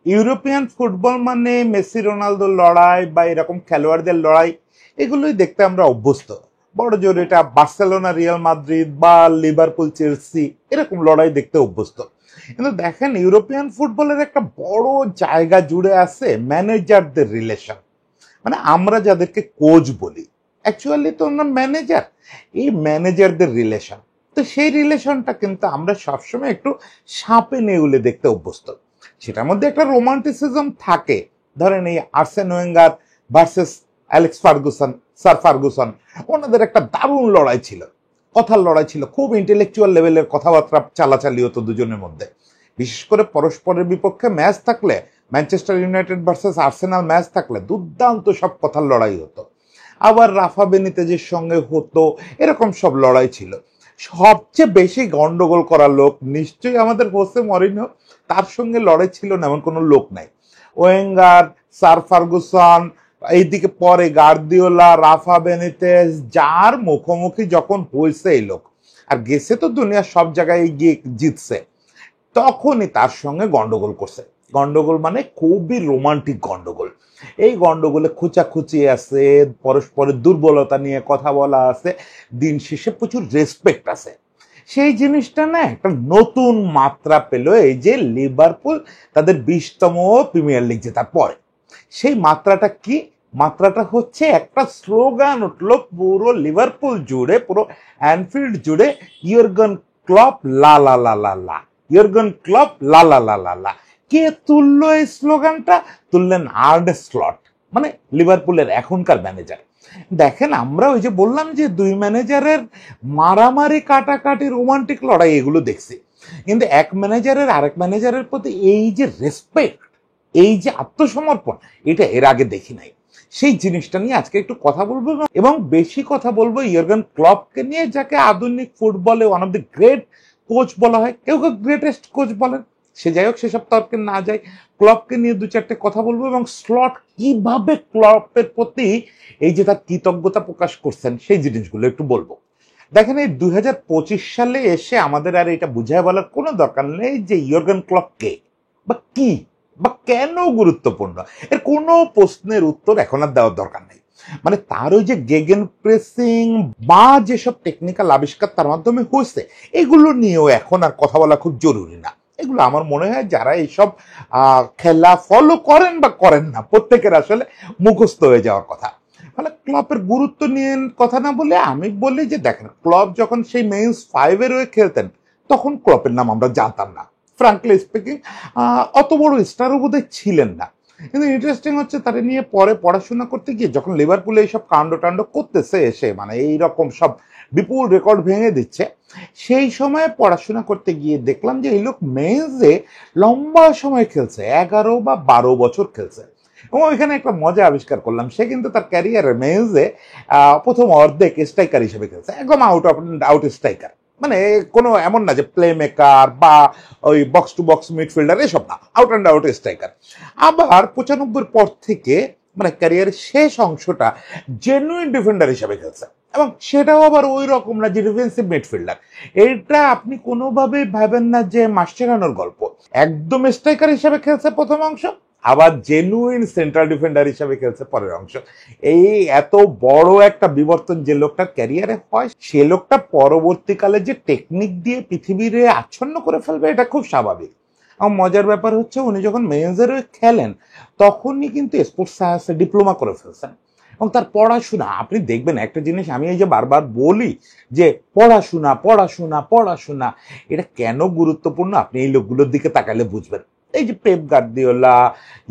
European football মানে Messi রোনালদোর লড়াই বা এরকম খেলোয়াড়দের লড়াই, এগুলোই দেখতে আমরা অভ্যস্ত। বড় জোর এটা বার্সেলোনা রিয়াল মাদ্রিদ বা লিভারপুল চেলসি এরকম লড়াই দেখতে অভ্যস্ত। কিন্তু দেখেন ইউরোপিয়ান ফুটবলের একটা বড় জায়গা জুড়ে আছে ম্যানেজারদের রিলেশন। মানে আমরা যাদেরকে কোচ বলি, অ্যাকচুয়ালি তো ওনার ম্যানেজার। এই ম্যানেজারদের রিলেশন, তো সেই রিলেশনটা কিন্তু আমরা সবসময় একটু সাপে নেউলে দেখতে অভ্যস্ত। সেটার মধ্যে একটা রোমান্টিসিজম থাকে। ধরেন এই আর্সেন Wenger versus Alex Ferguson, sir Ferguson, ওনাদের একটা দারুণ লড়াই ছিল, কথার লড়াই ছিল, খুব ইন্টেলেকচুয়াল লেভেলের কথাবার্তা চালাচালি হতো দুজনের মধ্যে। বিশেষ করে পরস্পরের বিপক্ষে ম্যাচ থাকলে, Manchester United versus Arsenal match থাকলে দুর্দান্ত সব কথার লড়াই হতো। আবার রাফা বেনিতেজের সঙ্গে হতো, এরকম সব লড়াই ছিল। সবচেয়ে বেশি গন্ডগোল করা লোক নিশ্চয়ই আমাদের হোসে মরিনহো, তার সঙ্গে লড়াই ছিল না এমন কোনো লোক নাই। ওয়েঙ্গার, স্যার ফার্গুসন, এইদিকে পরে গার্দিওলা, রাফা বেনিতেজ, যার মুখোমুখি যখন হয়েছে এই লোক, আর গেছে তো দুনিয়ার সব জায়গায় গিয়ে জিতছে, তখনই তার সঙ্গে গন্ডগোল করছে। গন্ডগোল মানে খুবই রোমান্টিক গন্ডগোল। এই গন্ডগোলে খুচাখুচি আছে, পরস্পরের দুর্বলতা নিয়ে কথা বলা আছে, দিন শেষে প্রচুর রেসপেক্ট আছে। সেই জিনিসটা না একটা নতুন মাত্রা পেল এই যে লিভারপুল তাদের 20তম প্রিমিয়ার লিগ জেতার পরে। সেই মাত্রাটা কি? মাত্রাটা হচ্ছে একটা স্লোগান উঠলো পুরো লিভারপুল জুড়ে, পুরো অ্যানফিল্ড জুড়ে, ইয়র্গেন ক্লপ লা লা লা লা লা, ইয়র্গেন ক্লপ লা লা লা লা লা। কে তুললো এই স্লোগানটা? তুললেন আর্নে স্লট, মানে লিভারপুলের এখনকার ম্যানেজার। দেখেন আমরা ওই যে বললাম যে দুই ম্যানেজারের মারামারি, কাটাকাটি, রোমান্টিক লড়াই এগুলো দেখছি, কিন্তু এক ম্যানেজারের আরেক ম্যানেজারের প্রতি এই যে রেসপেক্ট, এই যে আত্মসমর্পণ, এটা এর আগে দেখি নাই। সেই জিনিসটা নিয়ে আজকে একটু কথা বলবো, এবং বেশি কথা বলবো ইয়র্গেন ক্লপকে নিয়ে, যাকে আধুনিক ফুটবলে one of the great coach বলা হয়, কেউ কেউ গ্রেটেস্ট কোচ বলেন। সে যাই হোক, সেসব তর্কে না যাই, ক্লপকে নিয়ে দু চারটে কথা বলবো, এবং স্লট কিভাবে ক্লপের প্রতি এই যে তার কৃতজ্ঞতা প্রকাশ করছেন সেই জিনিসগুলো একটু বলবো। দেখেন এই 2025 সালে এসে আমাদের আর এটা বুঝায় বলার কোনো দরকার নেই যে ইয়র্গেন ক্লপ কে বা কি বা কেন গুরুত্বপূর্ণ। এর কোনো প্রশ্নের উত্তর এখন আর দেওয়ার দরকার নেই। মানে তার ওই যে গেগেন প্রেসিং বা যেসব টেকনিক্যাল আবিষ্কার তার মাধ্যমে হয়েছে, এগুলো নিয়েও এখন আর কথা বলা খুব জরুরি না। এগুলো আমার মনে হয় যারা এইসব খেলা ফলো করেন বা করেন না, প্রত্যেকের আসলে মুখস্থ হয়ে যাওয়ার কথা। মানে ক্লপের গুরুত্ব নিয়ে কথা না বলে আমি বলি যে দেখেন, ক্লপ যখন সেই মেন্স 5-এর হয়ে খেলতেন, তখন ক্লপের নাম আমরা জানতাম না, ফ্রাঙ্কলি স্পিকিং। অত বড় স্টারও বোধহয় ছিলেন না। কিন্তু ইন্টারেস্টিং হচ্ছে তারা নিয়ে পরে পড়াশোনা করতে গিয়ে, যখন লিভারপুলে এইসব কাণ্ড টাণ্ড করতেছে এসে, মানে এইরকম সব বিপুল রেকর্ড ভেঙে দিচ্ছে, সেই সময় পড়াশোনা করতে গিয়ে দেখলাম যে এই লোক মেন্সে লম্বা সময় খেলছে, 11 বা 12 বছর খেলছে। এবং ওইখানে একটা মজা আবিষ্কার করলাম, সে কিন্তু তার ক্যারিয়ারের মেন্সে প্রথম অর্ধেক স্ট্রাইকার হিসেবে খেলছে, একদম আউট স্ট্রাইকার। মানে কোনো এমন না যে প্লে মেকার বা ওই বক্স টু বক্স মিডফিল্ডার, এসব না, আউট স্ট্রাইকার। আবার 95 পর থেকে মানে ক্যারিয়ারের শেষ অংশটা জেনুইন ডিফেন্ডার হিসেবে খেলছে, এবং সেটাও আবার ওই রকম না যে ডিফেন্সিভ মিডফিল্ডার। এটা আপনি কোনোভাবে ভাবেন না যে মাসচেরানোর গল্প। একদম স্ট্রাইকার হিসেবে খেলছে প্রথম অংশ, আবার জেনুইন সেন্ট্রাল ডিফেন্ডার হিসেবে খেলছে পরের অংশ। এই এত বড় একটা বিবর্তন যে লোকটার ক্যারিয়ারে হয়, সে লোকটা পরবর্তীকালে যে টেকনিক দিয়ে পৃথিবীরে আচ্ছন্ন করে ফেলবে, এটা খুব স্বাভাবিক। আমার মজার ব্যাপার হচ্ছে উনি যখন মেয়েজের খেলেন, তখনই কিন্তু স্পোর্টস সায়েন্সে ডিপ্লোমা করে ফেলছেন। এবং তার পড়াশোনা আপনি দেখবেন, একটা জিনিস আমি এই যে বারবার বলি যে পড়াশোনা পড়াশোনা পড়াশোনা, এটা কেন গুরুত্বপূর্ণ আপনি এই লোকগুলোর দিকে তাকালে বুঝবেন। এই যে পেপ গার্দিওলা,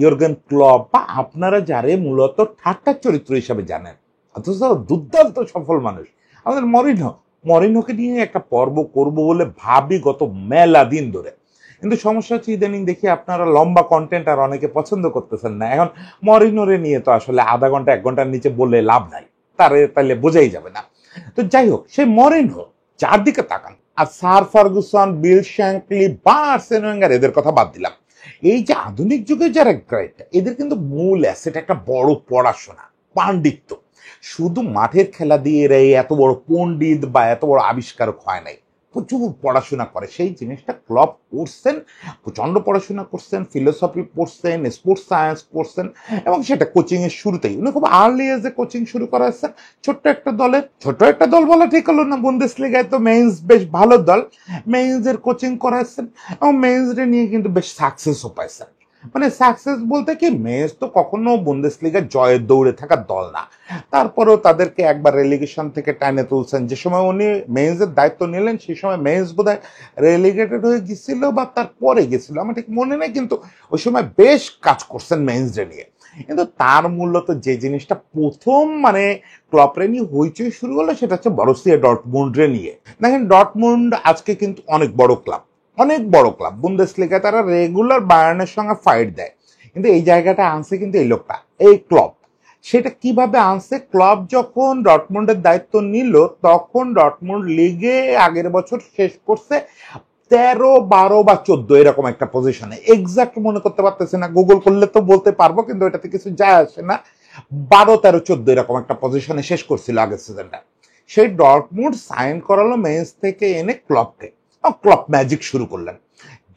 ইয়র্গেন ক্লপ, বা আপনারা যারে মূলত ঠাট্টার চরিত্র হিসাবে জানেন, অথচ দুর্দান্ত সফল মানুষ, আমাদের মরিনহোকে নিয়ে একটা পর্ব করব বলে ভাবি গত মেলা দিন ধরে। কিন্তু সমস্যা হচ্ছে ইদানিং দেখি আপনারা লম্বা কন্টেন্ট আর অনেকে পছন্দ করতেছেন না। এখন মরিনহোরে নিয়ে তো আসলে আধা ঘন্টা 1 ঘন্টার নিচে বললে লাভ নাই, তাহলে বোঝাই যাবে না। তো যাই হোক, সে মরিনহো চারদিকে তাকান, আর স্যার ফার্গুসন, বিল শ্যাঙ্কলি বা আর্সেন ওয়েঙ্গার, এদের কথা বাদ দিলাম। এই যে আধুনিক যুগে যারা গ্রেট, এদের কিন্তু মূল অ্যাসেট একটা বড় পড়াশোনা, পাণ্ডিত্য। শুধু মাঠের খেলা দিয়ে এরা এত বড় পণ্ডিত বা এত বড় আবিষ্কারক হয় নাই, প্রচুর পড়াশোনা করে, সেই জিনিসটা ক্লপ করছেন, প্রচন্ড পড়াশোনা করছেন, ফিলোসফি পড়ছেন, স্পোর্টস সায়েন্স পড়ছেন, এবং সেটা কোচিং এর শুরুতেই উনি খুব আর্লি এজে কোচিং শুরু করাচ্ছেন ছোট্ট একটা দলের। ছোট একটা দল বলা ঠিক হলো না, বুন্দেসলিগায় তো মেইন্স বেশ ভালো দল, মেইন্স এর কোচিং করাচ্ছেন এবং মেইন্স নিয়ে কিন্তু বেশ সাকসেসও পাইছেন। মানে সাকসেস বলতে কি, মেইন্স তো কখনো বুন্দেসলিগা জয়ের দৌড়ে থাকা দল না, তারপরেও তাদেরকে একবার রেলিগেশন থেকে টাইনে তুলছেন। যে সময় উনি মেইন্সের দায়িত্ব নিলেন সেই সময় মেইন্স বোধহয় রেলিগেটেড হয়ে গেছিল বা তারপরে গেছিল, আমার ঠিক মনে নেই, কিন্তু ওই সময় বেশ কাজ করছেন মেইন্সে নিয়ে। কিন্তু তার মূলত যে জিনিসটা প্রথম মানে ক্লপরে নিয়ে হইচই শুরু হলো সেটা হচ্ছে বরুসিয়া ডর্টমুন্ডরে নিয়ে। দেখেন ডর্টমুন্ড আজকে কিন্তু অনেক বড় ক্লাব, অনেক বড় ক্লাব, বুন্দেসলিগায় তারা রেগুলার বায়ার্নের সঙ্গে ফাইট দেয়, কিন্তু এই জায়গাটা আনছে কিন্তু এই লোকটা, এই ক্লব। সেটা কিভাবে আনছে, ক্লব যখন ডর্টমুন্ডের দায়িত্ব নিল তখন ডর্টমুন্ড লিগে আগের বছর শেষ করছে 13, 12 বা 14 এরকম একটা পজিশনে, এক্সাক্ট মনে করতে পারতেছে না, গুগল করলে তো বলতে পারবো, কিন্তু এটাতে কিছু যায় আসে না। 12, 13, 14 এরকম একটা পজিশনে শেষ করছিল আগের সিজনটা। সেই ডর্টমুন্ড সাইন করালো মেন্স থেকে এনে ক্লবকে, ক্লব ম্যাজিক শুরু করলেন,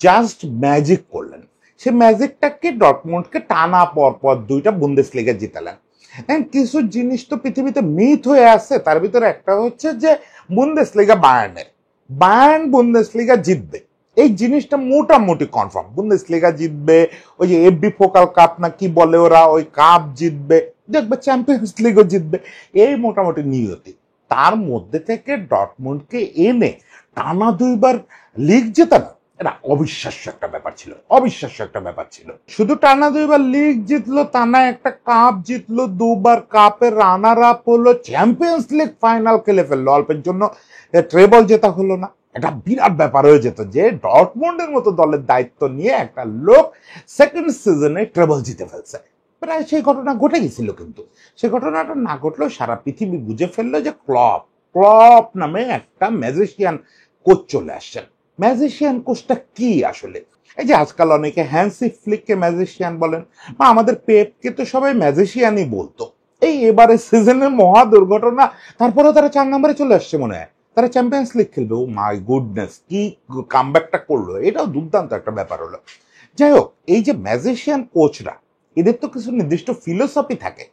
জাস্ট ম্যাজিক করলেন। সে ম্যাজিকটাকে ডর্টমুন্ডকে টানা পর পর 2টা বুন্দেসলিগা জিতালেন। কিছু জিনিস তো পৃথিবীতে মিথ হয়ে আছে, তার ভিতরে একটা হচ্ছে যে বুন্দেসলিগা বায়ার্নের, বায়ার্ন বুন্দেসলিগা জিতবে, এই জিনিসটা মোটামুটি কনফার্ম, বুন্দেসলিগা জিতবে, ওই যে এফবি ফোকাল কাপ না কি বলে ওরা, ওই কাপ জিতবে, দেখবে চ্যাম্পিয়ন্স লিগও জিতবে, এই মোটামুটি নিয়তি। তার মধ্যে থেকে ডর্টমুন্ডকে এনে টানা 2বার লিগ জেতানো, এটা অবিশ্বাস্য একটা ব্যাপার ছিল, অবিশ্বাস্য একটা ব্যাপার ছিল। শুধু টানা 2বার লিগ জিতলো তা না, একটা কাপ জিতলো, 2বার কাপের রানার আপ হলো, চ্যাম্পিয়ন্স লিগ ফাইনাল খেলে ফেললো, অল্পের জন্য ট্রেবল জেতা হলো না। এটা বিরাট ব্যাপার হয়ে যেত যে ডর্টমুন্ডের মতো দলের দায়িত্ব নিয়ে একটা লোক সেকেন্ড সিজনে ট্রেবল জিতে ফেলছে। প্রায় সেই ঘটনা ঘটে গেছিল, কিন্তু সেই ঘটনাটা না ঘটলেও সারা পৃথিবী বুঝে ফেললো যে ক্লপ, ক্লপ নামে একটা ম্যাজিশিয়ান কোচ চলে আসছেন। ম্যাজিশিয়ান কোচটা কি আসলে, এই যে আজকাল অনেকে হ্যান্সি ফ্লিককে ম্যাজিশিয়ান বলেন, বা আমাদের পেপকে তো সবাই ম্যাজিশিয়ানই বলতো। এই এবারে সিজনের মহা দুর্ঘটনা, তারপরেও তারা 4 নম্বরে চলে আসছে মনে হয়, তারা চ্যাম্পিয়ন্স লিগ খেলবে। ও মাই গুডনেস, কি কামব্যাকটা করলো, এটাও দুর্দান্ত একটা ব্যাপার হলো। যাই হোক, এই যে ম্যাজিশিয়ান কোচরা, এদের তো কিছু নির্দিষ্ট ফিলোসফি থাকে,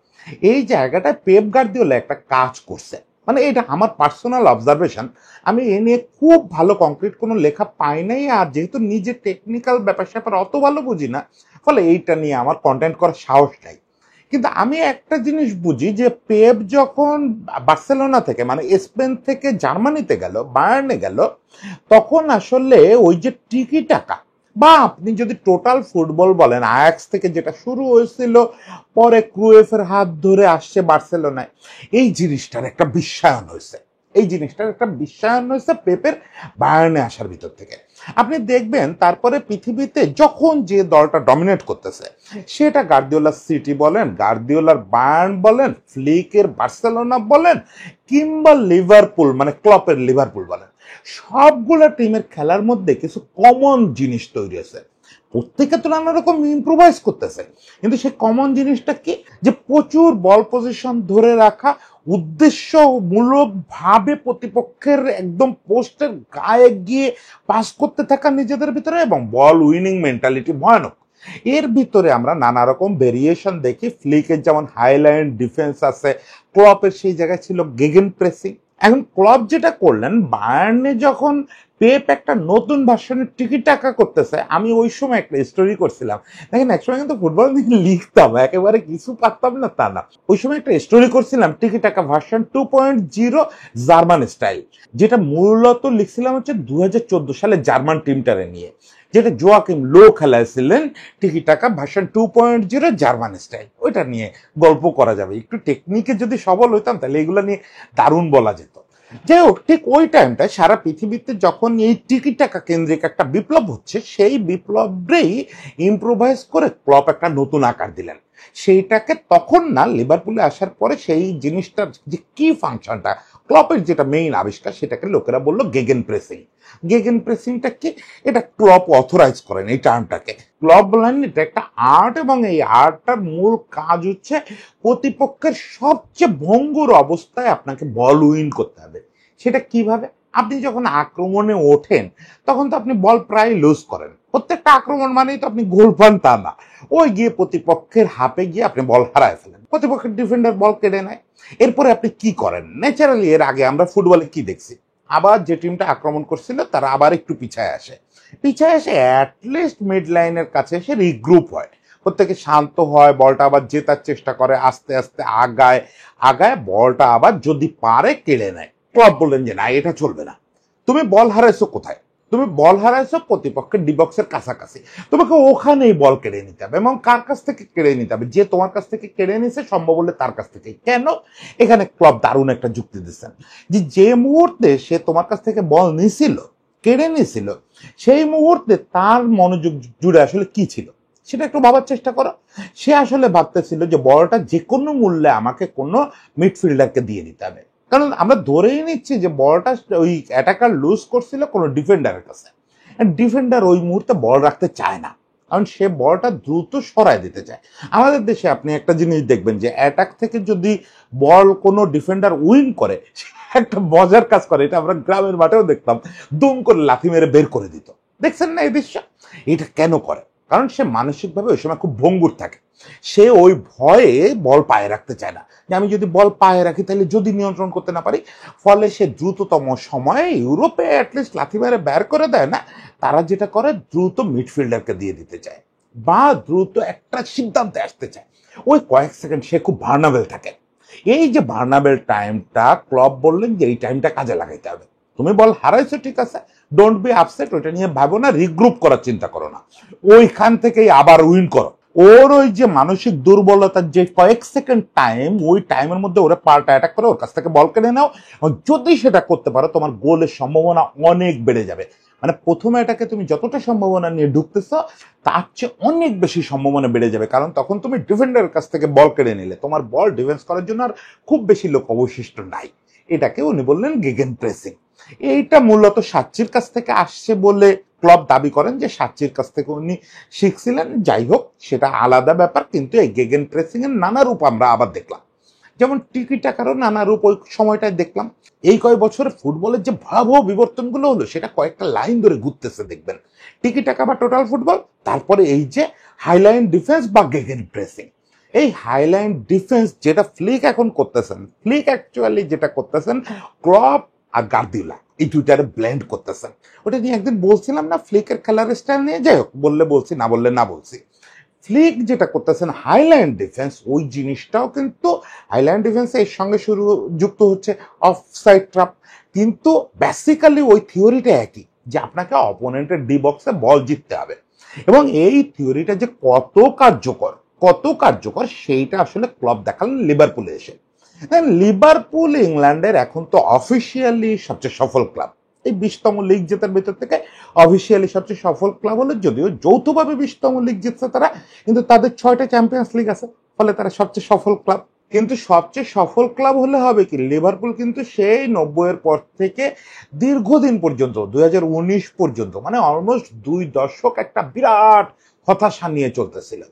এই জায়গাটায় পেপ গার্দিওলা একটা কাজ করছে, মানে এটা আমার পার্সোনাল অবজারভেশন, আমি এ নিয়ে খুব ভালো কংক্রিট কোনো লেখা পাই নাই, আর যেহেতু নিজে টেকনিক্যাল ব্যাপার স্যাপার অত ভালো বুঝি না, ফলে এইটা নিয়ে আমার কন্টেন্ট করার সাহস নাই। কিন্তু আমি একটা জিনিস বুঝি যে পেপ যখন বার্সেলোনা থেকে মানে স্পেন থেকে জার্মানিতে গেল, বায়ার্নে গেল, তখন আসলে ওই যে টিকি টাকা, বা আপনি যদি টোটাল ফুটবল বলেন, আয়াক্স থেকে যেটা শুরু হয়েছিল পরে ক্রুয়েফের হাত ধরে আসছে বার্সেলোনায়, এই জিনিসটার একটা বিশ্বায়ন হয়েছে, এই জিনিসটার একটা বিশ্বায়ন হয়েছে পেপের বায়ার্নে আসার ভিতর থেকে। আপনি দেখবেন তারপরে পৃথিবীতে যখন যে দলটা ডমিনেট করতেছে, সেটা গার্দিওলার সিটি বলেন, গার্দিওলার বায়ার্ন বলেন, ফ্লিকের বার্সেলোনা বলেন, কিংবা লিভারপুল মানে ক্লপের লিভারপুল বলেন, সবগুলো টিমের খেলার মধ্যে কিছু কমন জিনিস তৈরি হয়েছে। প্রত্যেকে তো নানা রকম ইম্প্রোভাইজ করতেছে, কিন্তু সেই কমন জিনিসটা কি, যে প্রচুর বল পজিশন ধরে রাখা, উদ্দেশ্যমূলক ভাবে প্রতিপক্ষের একদম পোস্টের গায়ে গিয়ে পাস করতে থাকা নিজেদের ভিতরে, এবং বল উইনিং মেন্টালিটি ভয়ানক। এর ভিতরে আমরা নানা রকম ভেরিয়েশন দেখি, ফ্লিকের যেমন হাইলাইন ডিফেন্স আছে, ক্লপের সেই জায়গায় ছিল গেগেন প্রেসিং। এখন ক্লব যেটা করলেন, বায়ার্নে যখন পেপ একটা নতুন ভার্সনের টিকিট টাকা করতেছে, আমি ওই সময় একটা স্টোরি করছিলাম, দেখেন একসময় কিন্তু ফুটবল নিয়ে লিখতাম, একেবারে কিছু পারতাম না তা না, ওই সময় একটা স্টোরি করছিলাম টিকিট টাকা ভার্সন 2.0 জার্মান স্টাইল, যেটা মূলত লিখছিলাম হচ্ছে 2014 সালে জার্মান টিমটারে নিয়ে, যেটা জোয়াকিম লো খেলাইছিলেন, টিকি টাকা ভার্সন 2.0 জার্মান স্টাইল, ওইটা নিয়ে গল্প করা যাবে, একটু টেকনিকে যদি সবল হইতাম তাহলে এগুলো নিয়ে দারুণ বলা যেত। যাই হোক, ঠিক ওই টাইমটায় সারা পৃথিবীতে যখন এই টিকি টাকা কেন্দ্রিক একটা বিপ্লব হচ্ছে, সেই বিপ্লবেই ইম্প্রোভাইজ করে ক্লপ একটা নতুন আকার দিলেন। সেইটাকে তখন না, লিভারপুলে আসার পরে সেই জিনিসটার যে কি ফাংশনটা, ক্লপের যেটা মেইন আবিষ্কার, সেটাকে লোকেরা বললো গেগেন প্রেসিং। গেগেন প্রেসিংটা কি, এটা ক্লপ অথরাইজ করেন এই টার্মটাকে। ক্লপ বলেন এটা একটা আর্ট, এবং এই আর্টটার মূল কাজ হচ্ছে প্রতিপক্ষের সবচেয়ে ভঙ্গুর অবস্থায় আপনাকে বল উইন করতে হবে। সেটা কিভাবে, আপনি যখন আক্রমণে ওঠেন তখন তো আপনি বল প্রায় লুজ করেন। প্রত্যেকটা আক্রমণ মানেই তো আপনি গোল পান তা না। ওই গিয়ে প্রতিপক্ষের হাপে গিয়ে আপনি বল হারায় ফেলেন, প্রতিপক্ষের ডিফেন্ডার বল কেড়ে নেয়। এরপরে আপনি কি করেন? ন্যাচারালি এর আগে আমরা ফুটবলে কি দেখছি, আবার যে টিমটা আক্রমণ করছিল তারা আবার একটু পিছায় আসে, পিছায় এসে অ্যাটলিস্ট মিড লাইনের কাছে এসে রিগ্রুপ হয়, প্রত্যেকে শান্ত হয়, বলটা আবার জেতার চেষ্টা করে, আস্তে আস্তে আগায়, আগায় বলটা আবার যদি পারে কেড়ে নেয়। ক্লব বললেন যে না, এটা চলবে না। তুমি বল হারাইছো কোথায়? তুমি বল হারাইছো প্রতিপক্ষের ডিবক্সের কাছাকাছি, তোমাকে ওখানেই বল কেড়ে নিতে হবে। এবং কার কাছ থেকে কেড়ে নিতে হবে? যে তোমার কাছ থেকে কেড়ে নিছে সম্ভব হলে তার কাছ থেকে। কেন? এখানে ক্লব দারুণ একটা যুক্তি দিচ্ছেন যে যে মুহূর্তে সে তোমার কাছ থেকে বল নিছিল, কেড়ে নিছিল, সেই মুহূর্তে তার মনোযোগ জুড়ে আসলে কি ছিল সেটা একটু ভাবার চেষ্টা করো। সে আসলে ভাবতেছিল যে বলটা যে কোনো মূল্যে আমাকে কোনো মিডফিল্ডারকে দিয়ে দিতে হবে। কারণ আমরা ধরেই নিচ্ছি যে বলটা ওই অ্যাটাকার লুজ করছিল কোনো ডিফেন্ডারের কাছে। ডিফেন্ডার ওই মুহূর্তে বল রাখতে চায় না, কারণ সে বলটা দ্রুত সরায় দিতে চায়। আমাদের দেশে আপনি একটা জিনিস দেখবেন যে অ্যাটাক থেকে যদি বল কোনো ডিফেন্ডার উইন করে, একটা মজার কাজ করে, এটা আমরা গ্রামের মাঠেও দেখতাম, দুম করে লাথি মেরে বের করে দিত। দেখছেন না এই দৃশ্য? এটা কেন করে? কারণ সে মানসিকভাবে ওই সময় খুব ভঙ্গুর থাকে। সে ওই ভয়ে বল পায়ে রাখতে চায় না, যে আমি যদি বল পায়ে রাখি তাহলে যদি নিয়ন্ত্রণ করতে না পারি। ফলে সে দ্রুততম সময়ে ইউরোপে অ্যাটলিস্ট লাথি মেরে বের করে দেয় না, তারা যেটা করে দ্রুত মিডফিল্ডারকে দিয়ে দিতে চায় বা দ্রুত একটা সিদ্ধান্তে আসতে চায়। ওই কয়েক সেকেন্ড সে খুব ভার্নাবেল থাকে। এই যে ভার্নাবেল টাইমটা, ক্লব বললেন যে এই টাইমটা কাজে লাগাইতে হবে। তুমি বল হারাইছো, ঠিক আছে, ডোন্ট বি আপসেট, ওইটা নিয়ে ভাবো না, রিগ্রুপ করার চিন্তা করো না, ওইখান থেকেই আবার উইন করো। ওর ওই যে মানসিক দুর্বলতার যে কয়েক সেকেন্ড টাইম, ওই টাইমের মধ্যে ওরা পাল্টা অ্যাটাক করে ওর কাছ থেকে বল কেড়ে নাও। যদি সেটা করতে পারো তোমার গোলের সম্ভাবনা অনেক বেড়ে যাবে। মানে প্রথমে এটাকে তুমি যতটা সম্ভাবনা নিয়ে ঢুকতেছ তার চেয়ে অনেক বেশি সম্ভাবনা বেড়ে যাবে, কারণ তখন তুমি ডিফেন্ডারের কাছ থেকে বল কেড়ে নিলে, তোমার বল ডিফেন্স করার জন্য আর খুব বেশি লোক অবশিষ্ট নাই। এটাকে উনি বললেন গেগেন প্রেসিং। এইটা মূলত সাচ্চির কাছ থেকে আসছে বলে ক্লব দাবি করেন যে সাচ্চির কাছ থেকে উনি শিখছিলেন। যাই হোক, সেটা আলাদা ব্যাপার, কিন্তু এই গেগেন প্রেসিং এর নানা রূপ আমরা আবার দেখলাম। যেমন টিকি টাকারও নানা রূপ ওই সময়টায় দেখলাম। এই কয়েক বছরে ফুটবলের যে ভয়াবহ বিবর্তনগুলো হলো সেটা কয়েকটা লাইন ধরে ঘুরতেছে দেখবেন। টিকি টাকা বা টোটাল ফুটবল, তারপরে এই যে হাইলাইন ডিফেন্স বা গেগেন প্রেসিং। এই হাইলাইন ডিফেন্স যেটা ফ্লিক এখন করতেছেন, ফ্লিক অ্যাকচুয়ালি যেটা করতেছেন ক্লব আর গার্দিওলা এই দুইটারে ব্লেন্ড করতেছেন। ওটা নিয়ে একদিন বলছিলাম না ফ্লিকের খেলার স্টাইল নিয়ে, যাই হোক, বললে বলছি, না বললে না বলছি। ফ্লিক যেটা করতেছেন হাইল্যান্ড ডিফেন্স, ওই জিনিসটাও কিন্তু হাইল্যান্ড ডিফেন্স এর সঙ্গে শুরু যুক্ত হচ্ছে অফসাইড ট্র্যাপ। কিন্তু বেসিক্যালি ওই থিওরিটা একই, যে আপনাকে অপোনেন্টের ডি বক্সে বল জিততে হবে। এবং এই থিওরিটা যে কত কার্যকর, কত কার্যকর সেইটা আসলে ক্লব দেখালেন লিভারপুলে এসে। লিভারপুল ইংল্যান্ডের এখন তো অফিসিয়ালি সবচেয়ে সফল ক্লাব। এই 20তম লিগ জেতার ভিতর থেকে অফিসিয়ালি সবচেয়ে সফল ক্লাব হলো, যদিও যৌথভাবে 20তম লিগ জিতছে তারা, কিন্তু তাদের 6টা চ্যাম্পিয়ন্স লিগ আছে, ফলে তারা সবচেয়ে সফল ক্লাব। কিন্তু সবচেয়ে সফল ক্লাব হলে হবে কি, লিভারপুল কিন্তু সেই 90-এর পর থেকে দীর্ঘদিন পর্যন্ত 2019 পর্যন্ত, মানে অলমোস্ট 2 দশক একটা বিরাট হতাশা নিয়ে চলতেছিল।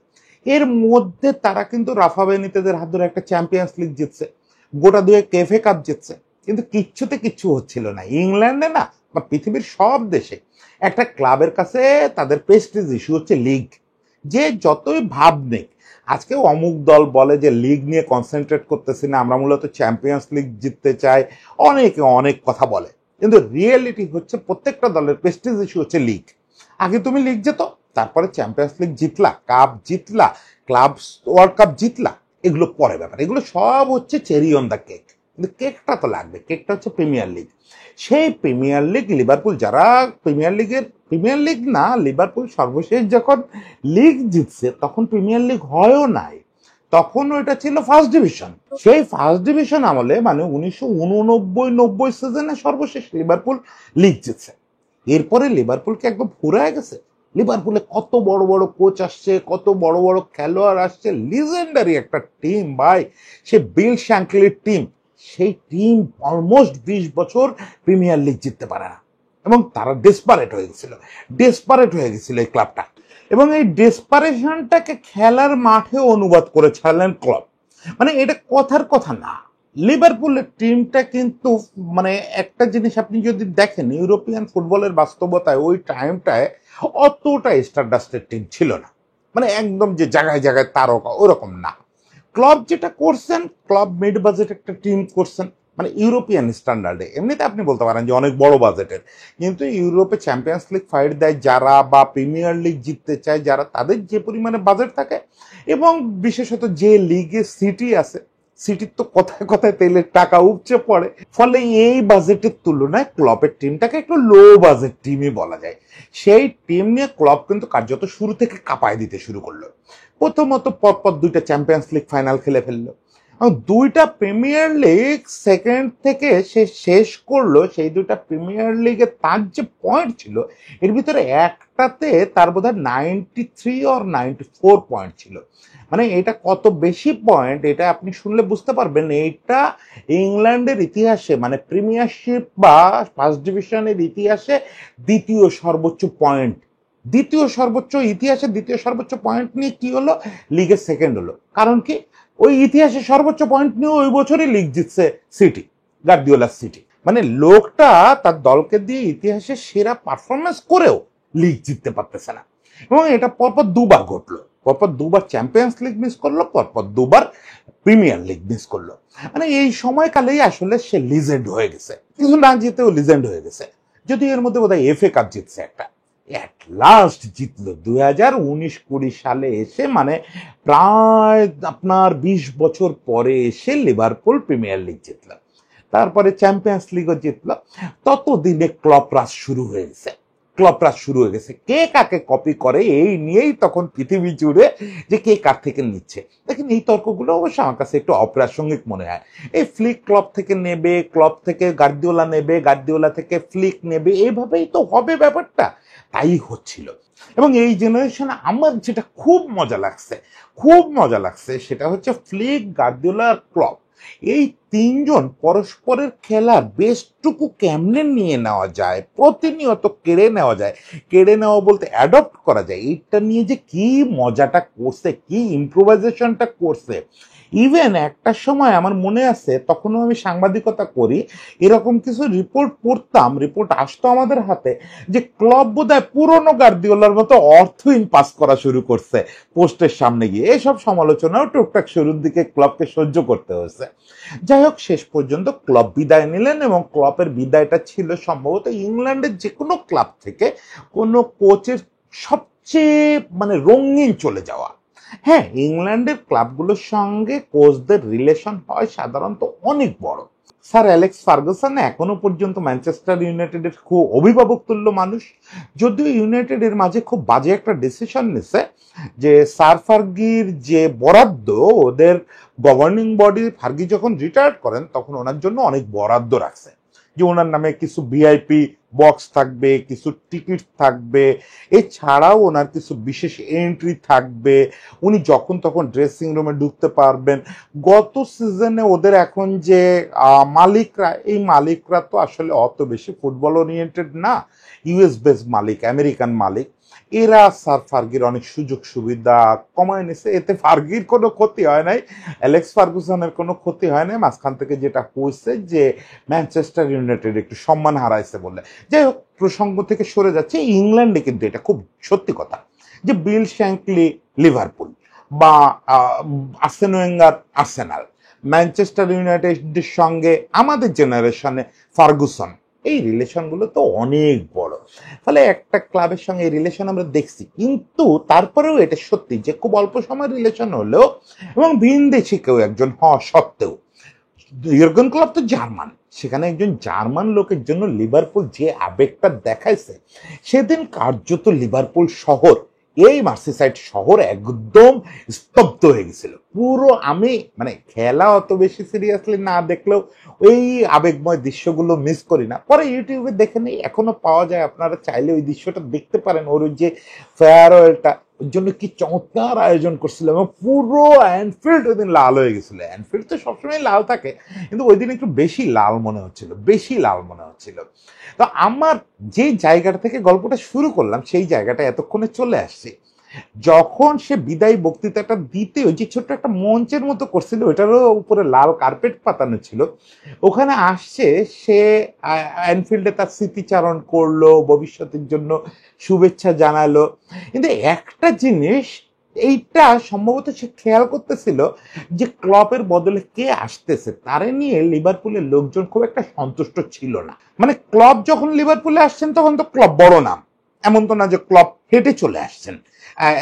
এর মধ্যে তারা কিন্তু রাফা বেনিতেজের হাত ধরে একটা চ্যাম্পিয়ন্স লিগ জিতছে, গোটা 2 কেএফএ কাপ জিতছে, কিন্তু কিচ্ছুতে কিচ্ছু হচ্ছিল না। ইংল্যান্ডে না বা পৃথিবীর সব দেশে একটা ক্লাবের কাছে তাদের প্রেস্টিজ ইস্যু হচ্ছে লিগ। যে যতই ভাব নেই, আজকে অমুক দল বলে যে লিগ নিয়ে কনসেন্ট্রেট করতেছি না, আমরা মূলত চ্যাম্পিয়ন্স লিগ জিততে চাই, অনেকে অনেক কথা বলে, কিন্তু রিয়েলিটি হচ্ছে প্রত্যেকটা দলের প্রেস্টিজ ইস্যু হচ্ছে লিগ। আগে তুমি লিগ যেত, তারপরে চ্যাম্পিয়ন্স লিগ জিতলা, কাপ জিতলা, ক্লাব ওয়ার্ল্ড কাপ জিতলা, এগুলো পরে ব্যাপার, এগুলো সব হচ্ছে চেরি অন দ্য কেক। কিন্তু কেকটা তো লাগবে, কেকটা হচ্ছে প্রিমিয়ার লিগ। সেই প্রিমিয়ার লিগ লিভারপুল, যারা প্রিমিয়ার লিগ না, লিভারপুল সর্বশেষ যখন লিগ জিতছে তখন প্রিমিয়ার লিগ হয়ও নাই, তখন ওইটা ছিল ফার্স্ট ডিভিশন। সেই ফার্স্ট ডিভিশন আমলে, মানে 1989-90 সিজনে সর্বশেষ লিভারপুল লিগ জিতছে। এরপরে লিভারপুলকে একদম ফুরায় গেছে। লিভারপুলে কত বড় বড় কোচ আসছে, কত বড় বড় খেলোয়াড় আসছে, লিজেন্ডারি একটা টিম ভাই, সে বিল শ্যাঙ্কলির টিম। সেই টিম অলমোস্ট 20 বছর প্রিমিয়ার লিগ জিততে পারে না, এবং তারা ডেসপারেট হয়ে গেছিল এই ক্লাবটা। এবং এই ডেসপারেশনটাকে খেলার মাঠে অনুবাদ করে ছাড়লেন ক্লব। মানে এটা কথার কথা না, লিভারপুলের টিমটা কিন্তু মানে একটা জিনিস আপনি যদি দেখেন ইউরোপিয়ান ফুটবলের বাস্তবতায় ওই টাইমটায় অতটা স্টারডাস্টের টিম ছিল না, মানে একদম যে জায়গায় জায়গায় তারকা ওরকম না। ক্লাব যেটা করছেন, ক্লাব মিড বাজেট একটা টিম করছেন, মানে ইউরোপিয়ান স্ট্যান্ডার্ডে। এমনিতে আপনি বলতে পারেন যে অনেক বড় বাজেটের, কিন্তু ইউরোপে চ্যাম্পিয়ন্স লিগ ফাইট দেয় যারা বা প্রিমিয়ার লিগ জিততে চায় যারা, তাদের যে পরিমাণে বাজেট থাকে, এবং বিশেষত যে লিগে সিটি আছে, সিটির তো কথায় কথায় তেলের টাকা উপচে পড়ে, ফলে এই বাজেটের তুলনায় ক্লবের টিমটাকে একটু লো বাজেট টিমই বলা যায়। সেই টিম নিয়ে ক্লব কিন্তু কার্যত শুরু থেকে কাঁপায় দিতে শুরু করলো। প্রথমত পরপর দুইটা চ্যাম্পিয়ন্স লিগ ফাইনাল খেলে ফেললো, দুইটা প্রিমিয়ার লিগ সেকেন্ড থেকে সে শেষ করলো। সেই দুইটা প্রিমিয়ার লিগে তার যে পয়েন্ট ছিল, এর ভিতরে একটাতে তার বোধহয় 93 অর 94 পয়েন্ট ছিল। মানে এটা কত বেশি পয়েন্ট, এটা আপনি শুনলে বুঝতে পারবেন। এইটা ইংল্যান্ডের ইতিহাসে, মানে প্রিমিয়ারশিপ বা ফার্স্ট ডিভিশনের ইতিহাসে দ্বিতীয় সর্বোচ্চ পয়েন্ট। দ্বিতীয় সর্বোচ্চ ইতিহাসে দ্বিতীয় সর্বোচ্চ পয়েন্ট নিয়ে কি হলো, লিগের সেকেন্ড হলো। কারণ কি, ওই ইতিহাসে সর্বোচ্চ পয়েন্ট নিয়ে ওই বছরই লিগ জিতছে সিটি, গার্দিওলার সিটি। মানে লোকটা তার দলকে দিয়ে ইতিহাসে সেরা পারফরমেন্স করেও লিগ জিততে পারতেছে না। এবং এটা পরপর দুবার ঘটলো, পরপর দুবার চ্যাম্পিয়ন্স লিগ মিস করলো, পরপর দুবার প্রিমিয়ার লিগ মিস করলো। মানে এই সময়কালেই আসলে সে লিজেন্ড হয়ে গেছে, কিছু না জিতেও লিজেন্ড হয়ে গেছে। যদি এর মধ্যে বোধহয় FA কাপ জিতছে একটা, অ্যাট লাস্ট জিতলো 2019-20 সালে এসে, মানে প্রায় আপনার 20 বছর পরে এসে লিভারপুল প্রিমিয়ার লিগ জিতল, তারপরে চ্যাম্পিয়ন্স লিগও জিতলো। ততদিনে ক্লব রাজ শুরু হয়ে গেছে, ক্লব রাজ শুরু হয়ে গেছে। কে কাকে কপি করে এই নিয়েই তখন পৃথিবী জুড়ে যে কে কার থেকে নিচ্ছে। দেখেন এই তর্কগুলো অবশ্য আমার কাছে একটু অপ্রাসঙ্গিক মনে হয়। এই ফ্লিক ক্লব থেকে নেবে, ক্লব থেকে গার্দিওলা নেবে, গার্দিওলা থেকে ফ্লিক নেবে, এইভাবেই তো হবে ব্যাপারটা। তাই হচ্ছিল। এবং এই জেনারেশনে আমার যেটা খুব মজা লাগছে, খুব মজা লাগছে, সেটা হচ্ছে ফ্লিক, গার্দিওলা আর ক্লব, এই তিনজন পরস্পরের খেলার বেশটুকু কেমনে নিয়ে নেওয়া যায়, প্রতিনিয়ত কেড়ে নেওয়া যায়, কেড়ে নেওয়া বলতে অ্যাডপ্ট করা যায়, এইটা নিয়ে যে কি মজাটা করছে, কি ইম্প্রোভাইজেশনটা করছে। ইভেন একটা সময় আমার মনে আছে, তখনও আমি সাংবাদিকতা করি, এরকম কিছু রিপোর্ট পড়তাম, রিপোর্ট আসতো আমাদের হাতে, যে ক্লব বোধহয় পুরনো গার্দিওলার মতো অর্থহীন পাস করা শুরু করছে পোস্টের সামনে গিয়ে। এইসব সমালোচনাও টুকটাক শুরুর দিকে ক্লবকে সহ্য করতে হয়েছে। যাই হোক, শেষ পর্যন্ত ক্লব বিদায় নিলেন, এবং ক্লবের বিদায়টা ছিল সম্ভবত ইংল্যান্ডের যে কোনো ক্লাব থেকে কোনো কোচের সবচেয়ে মানে রঙিন চলে যাওয়া। হ্যাঁ, ইংল্যান্ডের ক্লাবগুলোর সঙ্গে কোচদের রিলেশন হয় সাধারণত অনেক বড়। স্যার অ্যালেক্স ফার্গুসন এখনো পর্যন্ত ম্যানচেস্টার ইউনাইটেডের খুব অভিভাবক তুল্য মানুষ। যদিও ইউনাইটেডের মাঝে খুব বাজে একটা ডিসিশন নিছে, যে স্যার ফার্গির যে বরাদ্দ, ওদের গভর্নিং বডি ফার্গি যখন রিটায়ার্ড করেন তখন ওনার জন্য অনেক বরাদ্দ রাখছে, যে ওনার নামে কিছু VIP বক্স থাকবে, কিছু টিকিট থাকবে, এছাড়াও ওনার কিছু বিশেষ এন্ট্রি থাকবে, উনি যখন তখন ড্রেসিং রুমে ঢুকতে পারবেন। গত সিজনে ওদের এখন যে মালিকরা, এই মালিকরা তো আসলে অত বেশি ফুটবল ওরিয়েন্টেড না, US বেস মালিক, আমেরিকান মালিক। এরা স্যার ফার্গির অনেক সুযোগ সুবিধা কমায় নিছে, এতে ফার্গির কোনো ক্ষতি হয় নাই, অ্যালেক্স ফার্গুসনের কোনো ক্ষতি হয় নাই। মাঝখান থেকে যেটা হয়েছে যে ম্যানচেস্টার ইউনাইটেড একটু সম্মান হারাইছে বলে। যাই হোক, প্রসঙ্গ থেকে সরে যাচ্ছে। ইংল্যান্ডে কিন্তু এটা খুব সত্যি কথা যে বিল শ্যাঙ্কলি লিভারপুল, বা আর্সেন ওয়েঙ্গার আর্সেনাল, ম্যানচেস্টার ইউনাইটেডের সঙ্গে আমাদের জেনারেশনে ফার্গুসন, এই রিলেশনগুলো তো অনেক বড়। ফলে একটা ক্লাবের সঙ্গে এই রিলেশন আমরা দেখছি, কিন্তু তারপরেও এটা সত্যি যে খুব অল্প সময় রিলেশন হলেও, এবং ভিনদেশি কেউ একজন হওয়া সত্ত্বেও, ইয়র্গেন ক্লপ তো জার্মান, সেখানে একজন জার্মান লোকের জন্য লিভারপুল যে আবেগটা দেখাইছে, সেদিন কার্যত লিভারপুল শহর, এই মার্সিসাইড শহর একদম স্তব্ধ হয়ে গেছিল পুরো। আমি মানে খেলা অত বেশি সিরিয়াসলি না দেখলেও ওই আবেগময় দৃশ্যগুলো মিস করি না। পরে ইউটিউবে দেখে নেই, এখনো পাওয়া যায়, আপনারা চাইলে ওই দৃশ্যটা দেখতে পারেন। ওর যে ফেয়ারওয়েলটা, ওর জন্য কি চমৎকার আয়োজন করছিল, এবং পুরো অ্যানফিল্ড ওই দিন লাল হয়ে গেছিল। অ্যানফিল্ড তো সবসময় লাল থাকে, কিন্তু ওই দিন একটু বেশি লাল মনে হচ্ছিল, বেশি লাল মনে হচ্ছিল। তো আমার যে জায়গাটা থেকে গল্পটা শুরু করলাম, সেই জায়গাটা এতক্ষণে চলে আসছি। যখন সে বিদায়ী বক্তৃতাটা দিতে ওই যে ছোট্ট একটা মঞ্চের মতো করছিল, ওইটারও উপরে লাল কার্পেট পাতানো ছিল, ওখানে আসছে সে অ্যানফিল্ডে তার স্মৃতিচারণ করলো, ভবিষ্যতের জন্য শুভেচ্ছা জানালো। কিন্তু একটা জিনিস, এইটা সম্ভবত সে খেয়াল করতেছিল যে ক্লবের বদলে কে আসতেছে, তারে নিয়ে লিভারপুলের লোকজন খুব একটা সন্তুষ্ট ছিল না। মানে ক্লব যখন লিভারপুলে আসছেন তখন তো ক্লব বড় নাম, এমন তো না যে ক্লব হেঁটে চলে আসছেন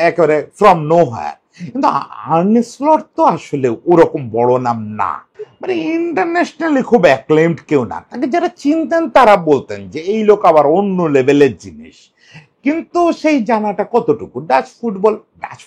একেবারে ফ্রম নো হায়ার। কিন্তু আর্নে স্লট তো আসলে ওরকম বড় নাম না, মানে ইন্টারন্যাশনালি খুব অ্যাক্লেমড কেউ না। তাকে যারা চিনতেন তারা বলতেন যে এই লোক আবার অন্য লেভেলের জিনিস। কিন্তু সেই জানাটা কতটুকু, ডাচ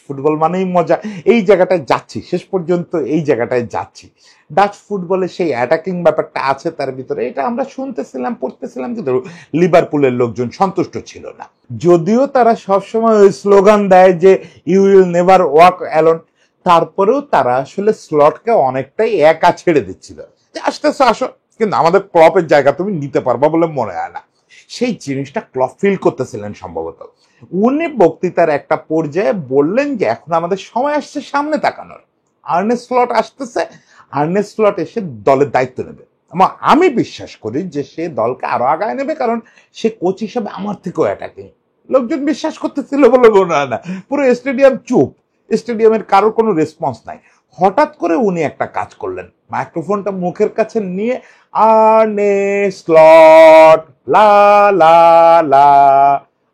ফুটবল মানেই মজা, এই জায়গাটায় যাচ্ছি, শেষ পর্যন্ত এই জায়গাটায় যাচ্ছি। ডাচ ফুটবলে সেই অ্যাটাকিং ব্যাপারটা আছে তার ভিতরে, এটা আমরা শুনতেছিলাম, পড়তেছিলাম, কিন্তু লিভারপুলের লোকজন সন্তুষ্ট ছিল না। যদিও তারা সবসময় ওই স্লোগান দেয় যে you will never walk alone, তারপরেও তারা আসলে স্লটকে অনেকটাই একা ছেড়ে দিচ্ছিল যে আসতেছে আসো, কিন্তু আমাদের ক্লবের জায়গা তুমি নিতে পারবা বলে মনে হয় না। সেই জিনিসটা ক্লব ফিল করতেছিলেন সম্ভবত। উনি বক্তৃতার একটা পর্যায়ে বললেন যে এখন আমাদের সময় আসছে সামনে তাকানোর, আর্নে স্লট আসতেছে, আর্নে স্লট এসে দলের দায়িত্ব নেবে। আমি বিশ্বাস করি যে সে দলকে আরো আগায় নেবে, কারণ সে কোচ হিসাবে আমার থেকেও অ্যাটাকিং। লোকজন বিশ্বাস করতেছিল বলে মনে হয় না, পুরো স্টেডিয়াম চুপ, স্টেডিয়ামের কারোর কোনো রেসপন্স নাই। হঠাৎ করে উনি একটা কাজ করলেন, মাইক্রোফোনটা মুখের কাছে নিয়ে আর্নে স্লট লা লা লা,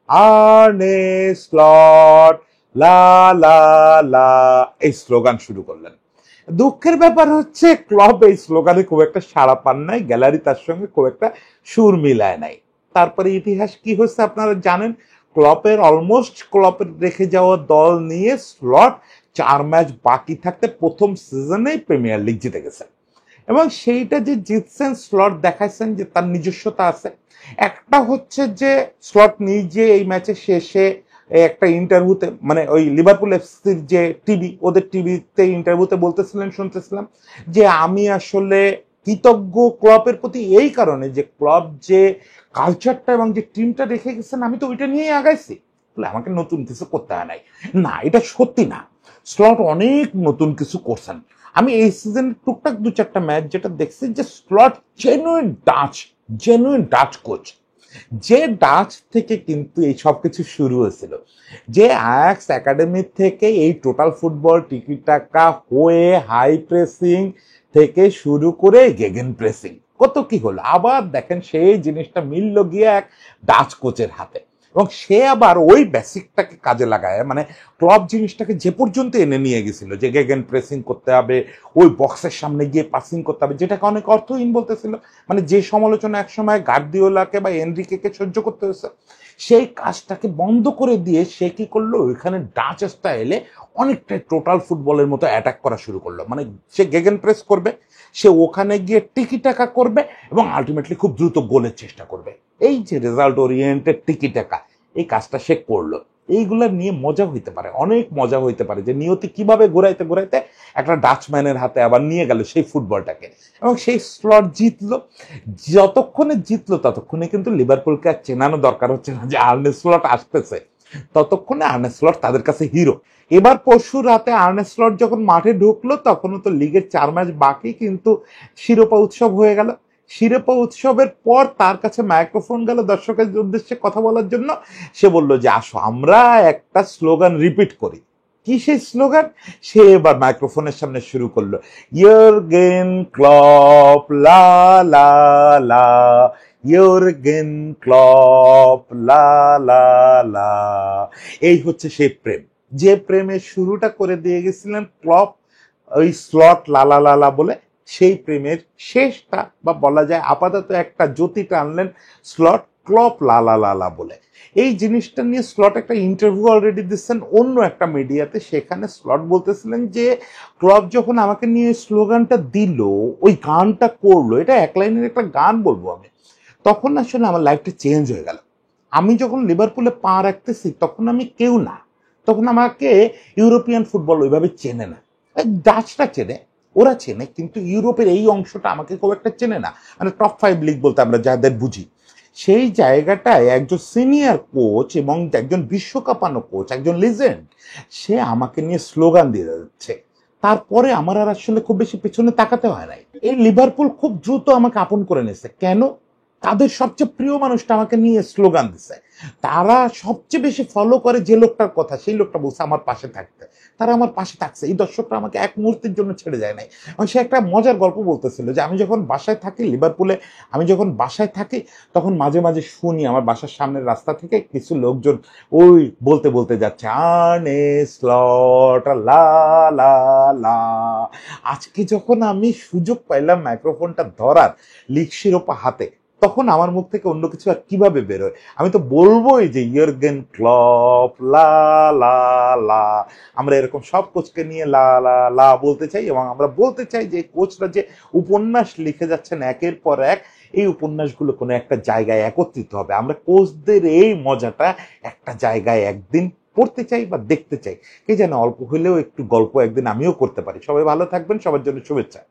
আর্নে স্লট লা লা লা, এই স্লোগান শুরু করলেন। দুঃখের ব্যাপার হচ্ছে ক্লব এই স্লোগানে খুব একটা সাড়া পান নাই, গ্যালারি তার সঙ্গে খুব একটা সুর মিলায় নাই। তারপরে ইতিহাস কি হচ্ছে আপনারা জানেন, ক্লবের রেখে যাওয়া দল নিয়ে স্লট 4 ম্যাচ বাকি থাকতে প্রথম সিজনেই প্রিমিয়ার লিগ জিতে গেছেন। এবং সেইটা যে জিতছেন, স্লট দেখাইছেন যে তার নিজস্বতা আছে। একটা হচ্ছে যে স্লট নিজে এই ম্যাচের শেষে একটা ইন্টারভিউতে, মানে ওই লিভারপুল এফসির যে টিভি, ওদের টিভিতে ইন্টারভিউতে বলতেছিলেন, শুনতেছিলাম যে আমি আসলে কৃতজ্ঞ ক্লবের প্রতি এই কারণে যে ক্লব যে কালচারটা এবং যে টিমটা রেখে গেছেন আমি তো ওইটা নিয়েই আগাইছি, বলে আমাকে নতুন কিছু করতে হয় নাই। না, এটা সত্যি না, স্লট অনেক নতুন কিছু করছেন। আমি এই সিজনে টুকটাক 2-4টা ম্যাচ যেটা দেখছি, যে স্লট জেনুইন ডাচ কোচ, যে ডাচ থেকে কিন্তু এই সব কিছু শুরু হয়েছিল, যে আয়াক্স একাডেমি থেকে এই টোটাল ফুটবল টিকি টাকা হয়ে হাই প্রেসিং থেকে শুরু করে গেগেন প্রেসিং কত কি হলো, আবার দেখেন সেই জিনিসটা মিলল গিয়ে এক ডাচ কোচের হাতে। এবং সে আবার ওই বেসিকটাকে কাজে লাগায়, মানে ক্লব জিনিসটাকে যে পর্যন্ত এনে নিয়ে গেছিল যে গেগেন প্রেসিং করতে হবে, ওই বক্সের সামনে গিয়ে পাসিং করতে হবে, যেটাকে অনেক অর্থহীন বলতেছিল, মানে যে সমালোচনা একসময় গার্দিওলাকে বা এনরিকেকে সহ্য করতে হয়েছে, সেই কাজটাকে বন্ধ করে দিয়ে সে কি করলো, ওইখানে ডাচ স্টাইলে অনেকটাই টোটাল ফুটবলের মতো অ্যাটাক করা শুরু করলো। মানে সে গেগেন প্রেস করবে, সে ওখানে গিয়ে টিকি টাকা করবে এবং আলটিমেটলি খুব দ্রুত গোলের চেষ্টা করবে। এই যে রেজাল্ট ওরিয়েন্টেড টিকি টাকা, এই কাজটা সে করলো। এইগুলা নিয়ে মজা হইতে পারে, অনেক মজা হইতে পারে যে নিয়তি কিভাবে ঘুরাইতে ঘুরাইতে একটা ডাচম্যানের হাতে আবার নিয়ে গেল সেই ফুটবলটাকে, এবং সেই স্লট জিতলো। যতক্ষণে জিতলো ততক্ষণে কিন্তু লিভারপুলকে আর চেনানো দরকার হচ্ছে না যে আর্নে স্লট আসতেছে, ততক্ষণে আর্নে স্লট তাদের কাছে হিরো। এবার পরশু রাতে আর্নে স্লট যখন মাঠে ঢুকলো তখনও তো লিগের 4 ম্যাচ বাকি, কিন্তু শিরোপা উৎসব হয়ে গেল। শিরোপা উৎসবের পর তার কাছে মাইক্রোফোন গেল দর্শকের উদ্দেশ্যে কথা বলার জন্য। সে বলল যে আসো আমরা একটা স্লোগান রিপিট করি। কি সেই স্লোগান? সে এবার মাইক্রোফোনের সামনে শুরু করলো, ইয়র্গেন ক্লপ লা লা লা, ইয়র্গেন ক্লপ লা লা লা। এই হচ্ছে সেই প্রেম, যে প্রেমের শুরুটা করে দিয়ে গেছিলেন ক্লপ ওই স্লট লালা লালা বলে, সেই প্রেমের শেষটা বা বলা যায় আপাতত একটা জ্যোতিটা আনলেন স্লট ক্লপ লালা লালা বলে। এই জিনিসটা নিয়ে স্লট একটা ইন্টারভিউ অলরেডি দিচ্ছেন অন্য একটা মিডিয়াতে, সেখানে স্লট বলতেছিলেন যে ক্লব যখন আমাকে নিয়ে স্লোগানটা দিল, ওই গানটা করলো, এটা এক লাইনের একটা গান বলবো আমি, তখন আসলে আমার লাইফটা চেঞ্জ হয়ে গেল। আমি যখন লিভারপুলে পা রাখতেছি তখন আমি কেউ না, তখন আমাকে ইউরোপিয়ান ফুটবল ওইভাবে চেনে না। ডাচটা চেনে, ওরা চেনে, কিন্তু ইউরোপের এই অংশটা আমাকে খুব একটা চেনে না, মানে টপ 5 লিগ বলতে আমরা যাদের বুঝি সেই জায়গাটায় একজন সিনিয়র কোচ এবং একজন বিশ্বকাপানো কোচ, একজন লিজেন্ড, সে আমাকে নিয়ে স্লোগান দিয়ে যাচ্ছে। তারপরে আমার আর আসলে খুব বেশি পেছনে তাকাতে হয় নাই। এই লিভারপুল খুব দ্রুত আমাকে আপন করে নিয়েছে। কেন? তাদের সবচেয়ে প্রিয় মানুষটা আমাকে নিয়ে স্লোগান দিছে। তারা সবচেয়ে বেশি ফলো করে যে লোকটার কথা, সেই লোকটা বলছে আমার পাশে থাকতে। তারা আমার পাশে থাকছে। এই দর্শকরা আমাকে এক মুহূর্তের জন্য ছেড়ে যায় নাই। এবং সে একটা মজার গল্প বলতেছিল যে আমি যখন বাসায় থাকি লিভারপুলে, আমি যখন বাসায় থাকি তখন মাঝে মাঝে শুনি আমার বাসার সামনের রাস্তা থেকে কিছু লোকজন ওই বলতে বলতে যাচ্ছে আর্নে স্লট লা লা লা। আজকে যখন আমি সুযোগ পাইলাম মাইক্রোফোনটা ধরার, লিগ শিরোপা হাতে, তখন আমার মুখ থেকে অন্য কিছু আর কিভাবে বেরোয়? আমি তো বলবোই যে ইয়র্গেন ক্লপ লা লা লা। আমরা এরকম সব কোচকে নিয়ে লা লা লা বলতে চাই, এবং আমরা বলতে চাই যে কোচরা যে উপন্যাস লিখে যাচ্ছেন একের পর এক, এই উপন্যাসগুলো কোনো একটা জায়গায় একত্রিত হবে। আমরা কোচদের এই মজাটা একটা জায়গায় একদিন পড়তে চাই বা দেখতে চাই। কে যেন অল্প হলেও একটু গল্প একদিন আমিও করতে পারি। সবাই ভালো থাকবেন, সবার জন্য শুভেচ্ছা।